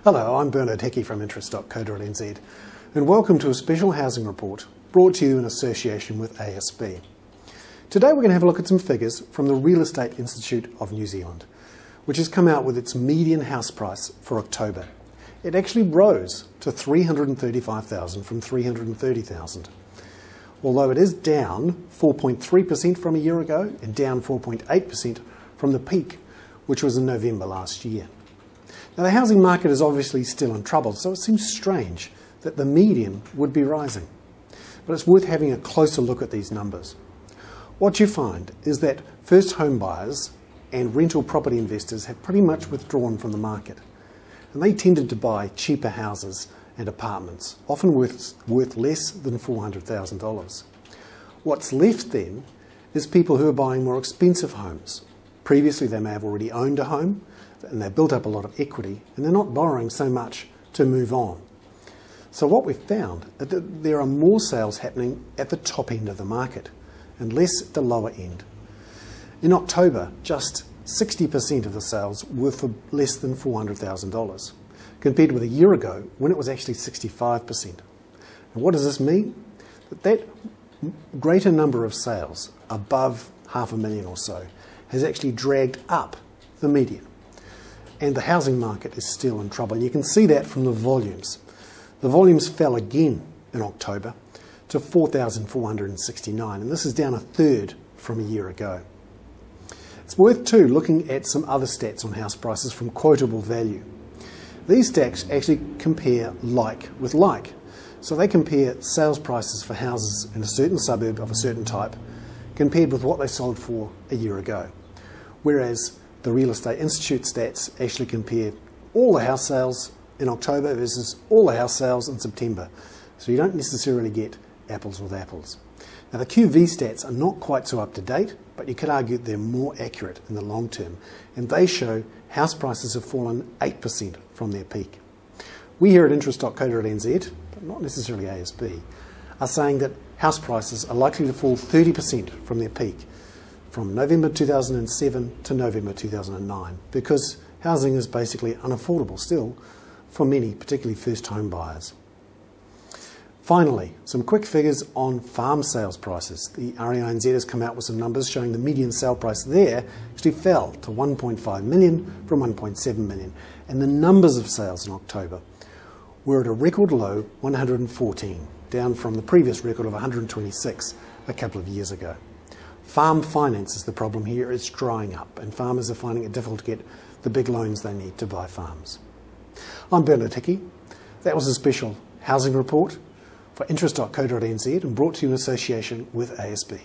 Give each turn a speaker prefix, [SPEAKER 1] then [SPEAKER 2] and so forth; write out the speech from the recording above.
[SPEAKER 1] Hello, I'm Bernard Hickey from Interest.co.nz and welcome to a special housing report brought to you in association with ASB. Today we're going to have a look at some figures from the Real Estate Institute of New Zealand, which has come out with its median house price for October. It actually rose to $335,000 from $330,000. Although it is down 4.3% from a year ago and down 4.8% from the peak, which was in November last year. Now, the housing market is obviously still in trouble, so it seems strange that the median would be rising. But it's worth having a closer look at these numbers. What you find is that first home buyers and rental property investors have pretty much withdrawn from the market. And they tended to buy cheaper houses and apartments, often worth less than $400,000. What's left then is people who are buying more expensive homes. Previously they may have already owned a home, and they've built up a lot of equity, and they're not borrowing so much to move on. So what we've found is that there are more sales happening at the top end of the market, and less at the lower end. In October, just 60% of the sales were for less than $400,000, compared with a year ago when it was actually 65%. And what does this mean? That greater number of sales, above $500,000 or so, has actually dragged up the median. And the housing market is still in trouble. And you can see that from the volumes. The volumes fell again in October to 4,469, and this is down a third from a year ago. It's worth too looking at some other stats on house prices from quotable value. These stats actually compare like with like. So they compare sales prices for houses in a certain suburb of a certain type compared with what they sold for a year ago. Whereas the Real Estate Institute stats actually compare all the house sales in October versus all the house sales in September. So you don't necessarily get apples with apples. Now the QV stats are not quite so up to date, but you could argue they're more accurate in the long term. And they show house prices have fallen 8% from their peak. We here at Interest.co.nz, but not necessarily ASB, are saying that house prices are likely to fall 30% from their peak, from November 2007 to November 2009, because housing is basically unaffordable still for many, particularly first home buyers. Finally, some quick figures on farm sales prices. The REINZ has come out with some numbers showing the median sale price there actually fell to $1.5 million from $1.7 million. And the numbers of sales in October were at a record low 114, down from the previous record of 126 a couple of years ago. Farm finance is the problem here. It's drying up, and farmers are finding it difficult to get the big loans they need to buy farms. I'm Bernard Hickey. That was a special housing report for Interest.co.nz and brought to you in association with ASB.